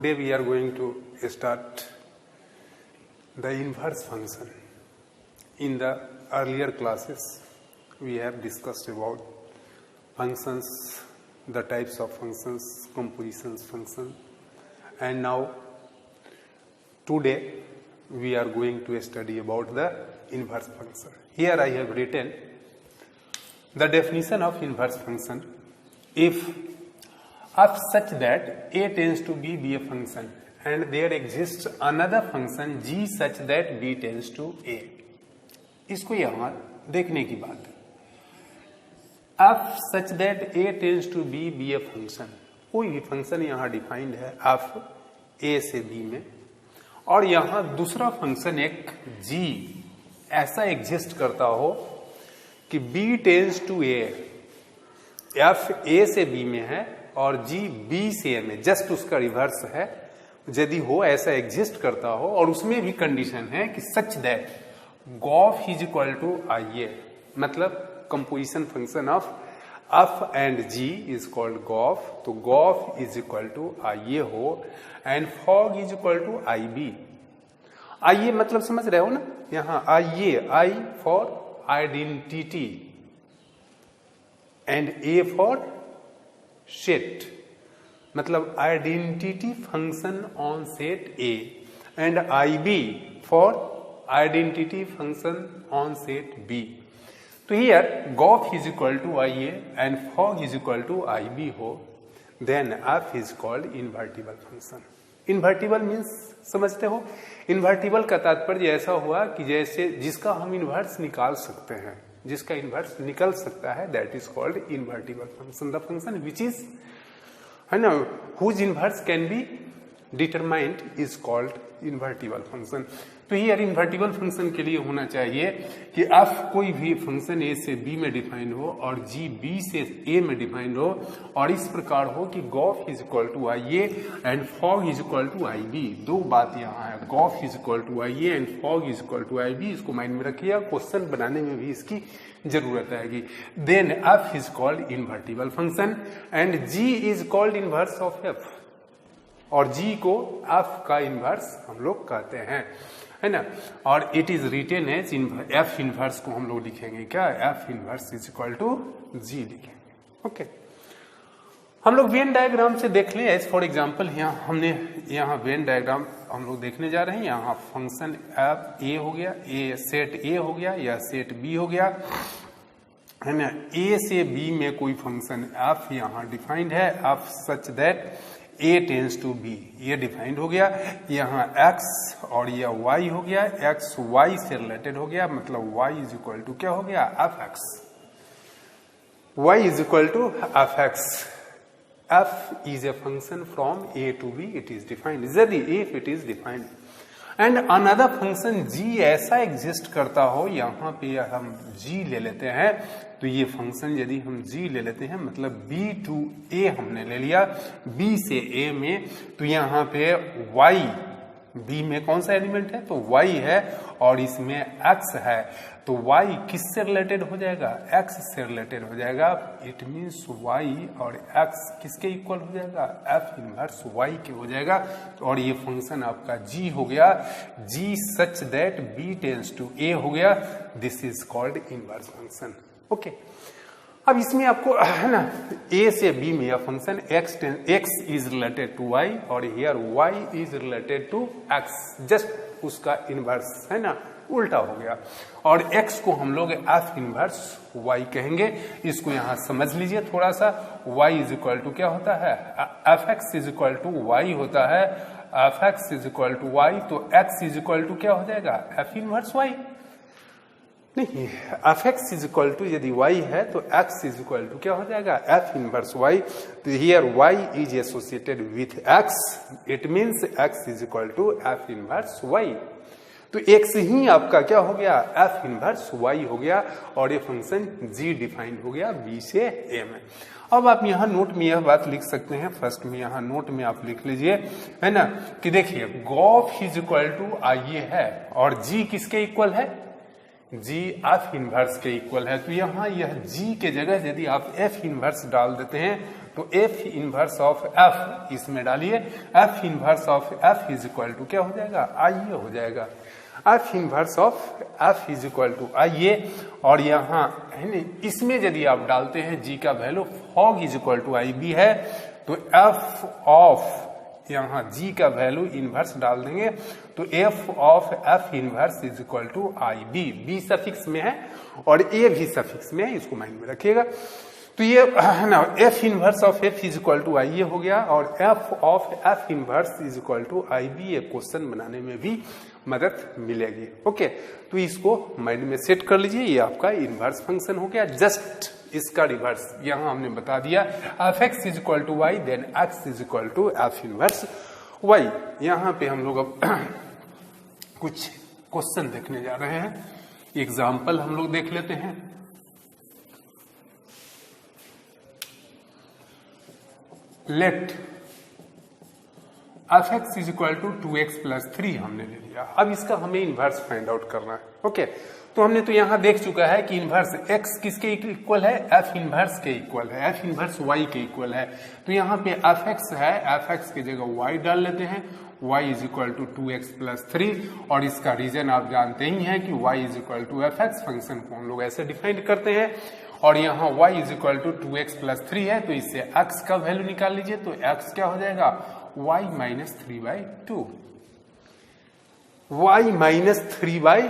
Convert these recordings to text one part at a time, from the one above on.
Today we are going to start the inverse function. In the earlier classes, we have discussed about functions, the types of functions, compositions function, and now today we are going to study about the inverse function. Here I have written the definition of inverse function. If such that a tends to b be a function and there exists another function g such that b tends to a. इसको यहाँ देखने की बात है. F such that a tends to b be a function. कोई भी function यहाँ defined है f a से b में, और यहाँ दूसरा फंक्शन एक g ऐसा एग्जिस्ट करता हो कि b tends to a. f a से b में है और g b से a में, जस्ट उसका रिवर्स है. यदि हो ऐसा एग्जिस्ट करता हो और उसमें भी कंडीशन है कि such that gof is equal to I A, मतलब composition function of f and g is called gof. तो gof is equal to I A हो and fog is equal to I B. I A मतलब समझ रहे हो ना, यहाँ I A, I for identity and A for set, मतलब identity function on set A, and I B for identity function on set B. तो here gof is equal to I A and fog is equal to I B हो, then F is called invertible function. Invertible means समझते हो, invertible का तात्पर्य ऐसा हुआ कि जैसे जिसका हम इन्वर्स निकाल सकते हैं, जिसका इन्वर्स निकल सकता है, that is called invertible function. The function which is, है ना, whose inverse can be determined is called invertible function. तो हियर इन्वर्टिबल फंक्शन के लिए होना चाहिए कि f कोई भी फंक्शन a से b में डिफाइंड हो और g b से a में डिफाइंड हो, और इस प्रकार हो कि gof is equal to I A and fog is equal to I B. दो बात यहाँ है, gof is equal to I A and fog is equal to I B. इसको माइंड में रखिए, क्वेश्चन बनाने में भी इसकी जरूरत आएगी. Then f is called invertible function and g is called inverse of f, और g को f का इनवर्स हम लोग कहते हैं, है ना. और it is written as f inverse को हम लोग लिखेंगे क्या, f inverse is equal to g लिखेंगे. ओके, हम लोग वेन डायग्राम से देख लें. एज फॉर एग्जांपल यहाँ हमने यहाँ वेन डायग्राम हम लोग देखने जा रहे हैं. यहाँ फंक्शन f a हो गया, a सेट a हो गया या सेट b हो गया, है ना. a से b में कोई फंक्शन f यहाँ डिफाइंड है, f such that a tends to b, ये डिफाइंड हो गया. यहाँ x और यह y हो गया, x y से रिलेटेड हो गया, मतलब y इज इक्वल टू क्या हो गया, f(x). y is equal to f(x). f is a function from a to b, it is defined. यदि if it is defined and another function g ऐसा exist करता हो, यहाँ पे हम g ले लेते हैं, तो ये फंक्शन यदि हम g ले लेते हैं, मतलब b to a हमने ले लिया, b से a में, तो यहाँ पे y, b में कौन सा एलिमेंट है, तो y है, और इसमें x है, तो y किससे रिलेटेड हो जाएगा, x से रिलेटेड हो जाएगा. इट मीन्स y और x किसके इक्वल हो जाएगा, f इनवर्स y के हो जाएगा. और ये फंक्शन आपका g हो गया, g such that b tends to a हो गया. This is called inverse function. Okay, अब इसमें आपको, है ना, a से b में यह function x is related to y और here y is related to x, just उसका इनवर्स, है ना, उल्टा हो गया. और x को हम लोग f इनवर्स y कहेंगे. इसको यहां समझ लीजिए थोड़ा सा. y इज इक्वल टू क्या होता है, f(x) is equal to y होता है, f(x) is equal to y, तो x इज इक्वल टू क्या हो जाएगा, f इनवर्स y. नहीं, f(x) इज इक्वल टू यदि y है तो x इज इक्वल टू क्या हो जाएगा, f इनवर्स y. तो here y is associated with x, it means x is equal to f inverse y. तो x ही आपका क्या हो गया, f इनवर्स y हो गया, और ये फंक्शन g डिफाइंड हो गया b से a में. अब आप यहाँ नोट में यह बात लिख सकते हैं, फर्स्ट में यहाँ नोट में आप लिख लीजिए, है ना, कि देखिए Gauff is equal to I ए है और g किसके इक्वल है, g f इनवर्स के इक्वल है. तो यहाँ यह g के जगह यदि आप f इनवर्स डाल देते हैं तो एफ इनवर्स ऑफ एफ इसमें डालिए, F inverse of F is equal to क्या हो जाएगा, आई ए हो जाएगा। F inverse of F is equal to I A, और यहाँ है ना इसमें यदि आप डालते हैं जी का value fog is equal to I B है, तो एफ ऑफ यहाँ जी का वैल्यू इनवर्स डाल देंगे, तो F of F inverse is equal to I B, B suffix में है और ए भी सफिक्स में है, इसको माइंड में रखिएगा। तो ये है ना F inverse of F is equal to I A हो गया, और F of F inverse is equal to I B, ये क्वेश्चन बनाने में भी मदद मिलेगी। ओके, तो इसको माइंड में सेट कर लीजिए, ये आपका इनवर्स फंक्शन हो गया। जस्ट इसका रिवर्स यहां हमने बता दिया, F X is equal to Y then X is equal to F inverse Y. यहां पे हम लोग अब कुछ क्वेश्चन देखने जा रहे हैं, एग्जाम्पल हम लोग देख लेते हैं। Let F X is equal to 2x plus 3 हमने ले लिया। अब इसका हमें इनवर्स फाइंड आउट करना है। ओके, तो हमने तो यहां देख चुका है कि इनवर्स x किसके इक्वल है, एफ इनवर्स के इक्वल है, एफ इनवर्स y के इक्वल है। तो यहाँ पे एफ एक्स है, एफ एक्स की जगह y डाल लेते हैं, y is equal to 2x plus 3, और इसका रीजन आप जानते ही हैं कि y is equal to F X, function को हम लोग ऐसे डिफाइन करते हैं, और यहाँ y is equal to 2x plus 3 है, तो इससे x का वैल्यू निकाल लीजिए, तो x क्या हो जाएगा, y minus 3/2, y minus 3/2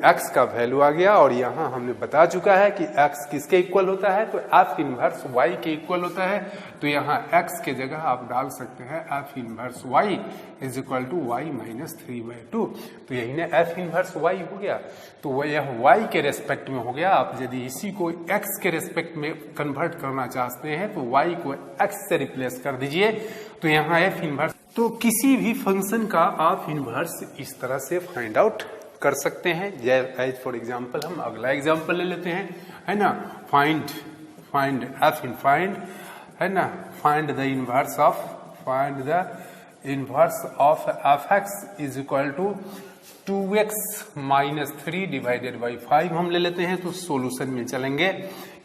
x का वैल्यू आ गया। और यहां हमने बता चुका है कि x किसके इक्वल होता है, तो f इनवर्स y के इक्वल होता है, तो यहां x के जगह आप डाल सकते हैं f inverse y is equal to y minus 3/2, तो यही ना f इनवर्स y हो गया। तो वह यह y के रेस्पेक्ट में हो गया। आप यदि इसी को x के रेस्पेक्ट में कन्वर्ट करना चाहते हैं तो y को x से रिप्लेस कर दीजिए, तो यहाँ f इनवर्स, तो किसी भी फंक्शन का आप इनवर्स इस तरह से फाइंड आउट कर सकते हैं। एज फॉर एग्जाम्पल हम अगला एग्जाम्पल ले लेते हैं, है ना, फाइंड एफ इन फाइंड, है ना, find the inverse of F X is equal to 2x minus 3 divided by 5 हम ले लेते हैं। तो सॉल्यूशन में चलेंगे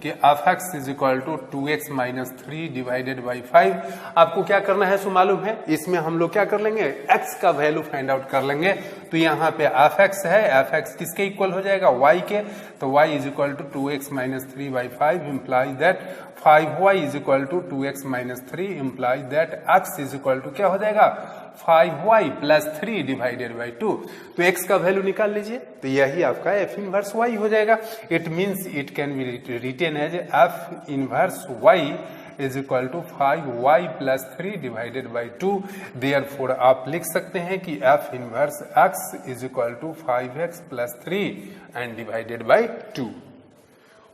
कि F X is equal to 2x minus 3 divided by 5। आपको क्या करना है सो मालूम है, इसमें हम लोग क्या कर लेंगे, x का वैल्यू फाइंड आउट कर लेंगे। तो यहाँ पे एफ एक्स है, एफ एक्स किसके इक्वल हो जाएगा, y के, तो y is equal to 2x minus 3 by 5 implies that 5y is equal to 2x minus 3 implies that x is equal to क्या हो जाएगा, 5y प्लस 3 डिवाइडेड बाई 2। तो x का वैल्यू निकाल लीजिए, तो यही आपका f इनवर्स y हो जाएगा। It means it can be written as f inverse y is equal to 5y plus 3 divided by 2। Therefore आप लिख सकते हैं कि f inverse x is equal to 5x plus 3 and divided by 2,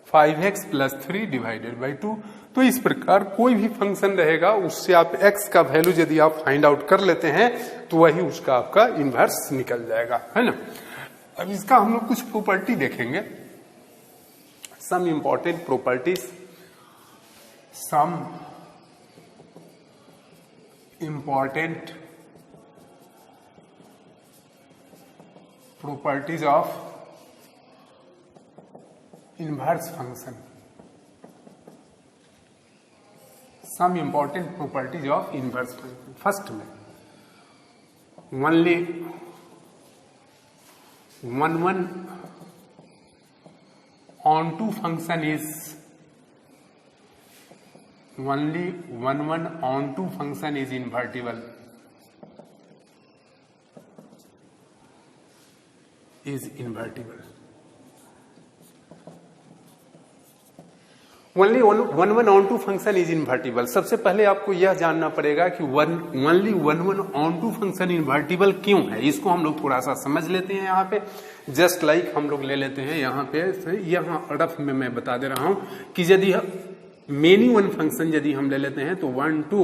5x plus 3 divided by 2। तो इस प्रकार कोई भी फंक्शन रहेगा उससे आप x का वैल्यू यदि आप फाइंड आउट कर लेते हैं तो वही उसका आपका इनवर्स निकल जाएगा, है ना। अब इसका हम लोग कुछ प्रॉपर्टी देखेंगे, some important properties, some important properties of inverse function, some important properties of inverse function. First में only one onto function is only one onto function is invertible, is invertible। Only one onto function is invertible. सबसे पहले आपको यह जानना पड़ेगा कि only one onto function invertible क्यों है, इसको हम लोग थोड़ा सा समझ लेते हैं। यहाँ पे जस्ट लाइक हम लोग ले लेते हैं, यहाँ पे यहाँ रफ में मैं बता दे रहा हूं कि यदि मेनी वन फंक्शन यदि हम ले लेते हैं तो 1 2,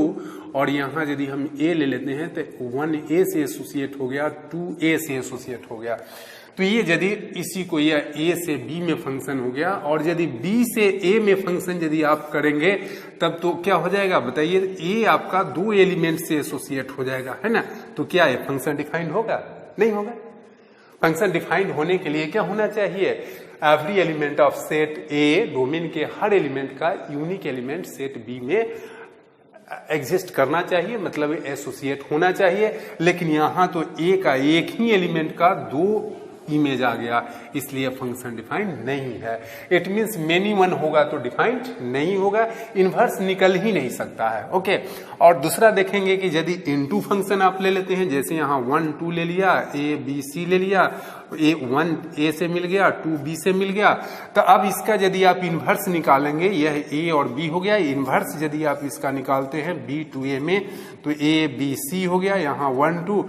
और यहाँ यदि हम a ले लेते हैं तो 1a से एसोसिएट हो गया, 2a से एसोसिएट हो गया। तो ये यदि इसी को यह a से b में फंक्शन हो गया, और यदि b से a में फंक्शन यदि आप करेंगे तब तो क्या हो जाएगा बताइए, a आपका 2 एलिमेंट से एसोसिएट हो जाएगा, है ना। तो क्या ये फंक्शन डिफाइंड होगा, नहीं होगा। फंक्शन डिफाइंड होने के लिए क्या होना चाहिए, every element of set a, domain के हर एलिमेंट का यूनिक एलिमेंट सेट b में एग्जिस्ट करना चाहिए, मतलब एसोसिएट होना चाहिए, लेकिन यहां तो ए का एक ही एलिमेंट का दो इमेज आ गया, इसलिए फंक्शन डिफाइंड नहीं है। इट मीन्स मेनी वन होगा तो डिफाइंड नहीं होगा, इनवर्स निकल ही नहीं सकता है। ओके, और दूसरा देखेंगे कि यदि इनटू फंक्शन आप ले लेते हैं, जैसे यहाँ 1 2 ले लिया, ए बी सी ले लिया, ए 1 ए से मिल गया, 2 बी से मिल गया, तो अब इसका यदि आप इनवर्स निकालेंगे, यह ए और बी हो गया, इनवर्स यदि आप इसका निकालते हैं बी टू ए में, तो ए बी सी हो गया, यहाँ 1 2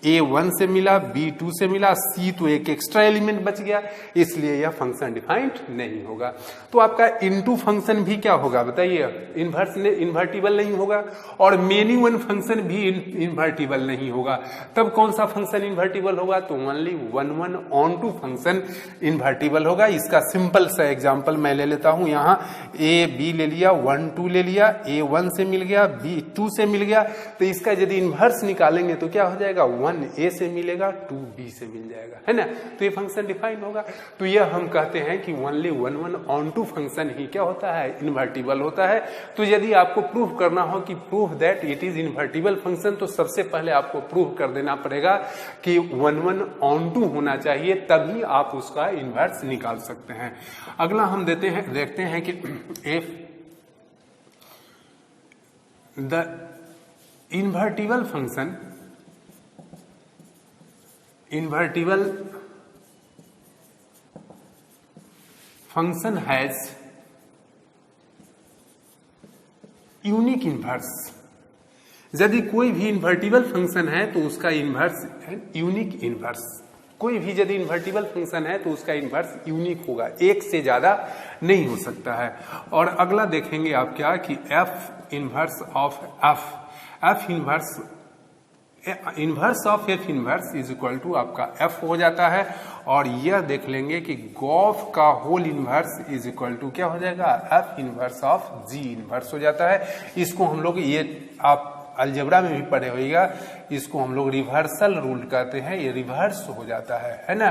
A1 से मिला, B2 से मिला, C तो एक एक्स्ट्रा एलिमेंट बच गया, इसलिए यह फंक्शन डिफाइंड नहीं होगा। तो आपका इनटू फंक्शन भी क्या होगा बताइए, इन्वर्टिबल नहीं होगा, और मेनी वन फंक्शन भी इन्वर्टिबल नहीं होगा। तब कौन सा फंक्शन इन्वर्टिबल होगा, तो only 1 1 onto function invertible होगा। इसका सिंपल सा एग्जांपल मैं ले लेता हूं, यहाँ ए बी ले लिया, 1 2 ले लिया, A1 से मिल गया, B2 से मिल गया, तो इसका यदि इनवर्स निकालेंगे तो क्या हो जाएगा, 1 ए से मिलेगा, 2 बी से मिल जाएगा, है ना। तो ये फंक्शन डिफाइन होगा। तो यह हम कहते हैं कि ओनली 1 1 ऑन टू फंक्शन ही क्या होता है, इन्वर्टिबल होता है। तो यदि आपको प्रूफ करना हो कि proof that it is invertible function, तो सबसे पहले आपको प्रूफ कर देना पड़ेगा कि 1 1 ऑन टू होना चाहिए, तभी आप उसका इन्वर्स निकाल सकते हैं। अगला हम देखते हैं कि if the invertible function has unique inverse. यदि कोई भी इन्वर्टिबल फंक्शन है तो उसका इन्वर्स यूनिक इन्वर्स। कोई भी यदि इन्वर्टिबल फंक्शन है तो उसका इन्वर्स यूनिक होगा, एक से ज्यादा नहीं हो सकता है। और अगला देखेंगे आप क्या कि F inverse of F inverse of F inverse is equal to आपका एफ हो जाता है। और यह देख लेंगे कि गॉफ का whole inverse is equal to क्या हो जाएगा, F inverse of G inverse हो जाता है। इसको हम लोग, ये आप अलजेब्रा में भी पढ़े होइएगा, इसको हम लोग रिवर्सल रूल कहते हैं, ये रिवर्स हो जाता है ना।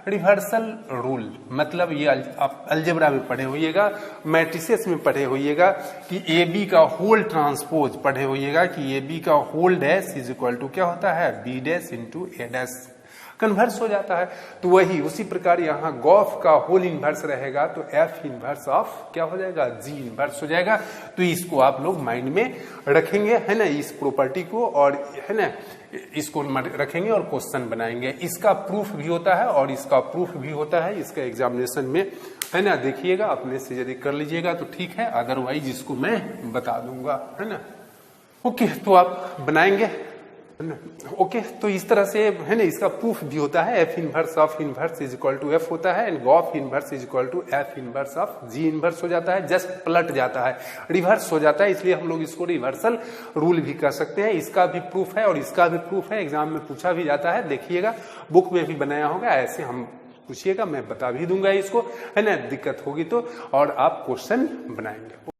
रिवर्सल रूल मतलब ये आप अलजेब्रा में पढ़े होइएगा, मैट्रिसेस में पढ़े होइएगा कि ए बी का होल ट्रांसपोज पढ़े होइएगा कि ए बी का whole dash is equal to क्या होता है, B dash into A dash, converse हो जाता है। तो वही उसी प्रकार यहाँ गॉफ का होल इन्वर्स रहेगा तो एफ इन्वर्स ऑफ क्या हो जाएगा, जी इन्वर्स हो जाएगा। तो इसको आप लोग माइंड में रखेंगे, है ना, इस प्रॉपर्टी को, और है ना इसको रखेंगे और क्वेश्चन बनाएंगे। इसका प्रूफ भी होता है और इसका प्रूफ भी होता है, इसका एग्जामिनेशन में, है ना, देखिएगा, अपने से यदि कर लीजिएगा तो ठीक है, अदरवाइज इसको मैं बता दूंगा, है ना। ओके, तो आप बनाएंगे, ओके। तो इस तरह से, है ना, इसका प्रूफ भी होता है, F inverse of inverse is equal to F होता है, and gof inverse is equal to F inverse of G inverse हो जाता है। जस्ट पलट जाता है, रिवर्स हो जाता है, इसलिए हम लोग इसको रिवर्सल रूल भी कर सकते हैं। इसका भी प्रूफ है और इसका भी प्रूफ है, एग्जाम में पूछा भी जाता है, देखिएगा बुक में भी बनाया होगा, ऐसे हम पूछिएगा, मैं बता भी दूंगा इसको, है ना, दिक्कत होगी तो, और आप क्वेश्चन बनाएंगे।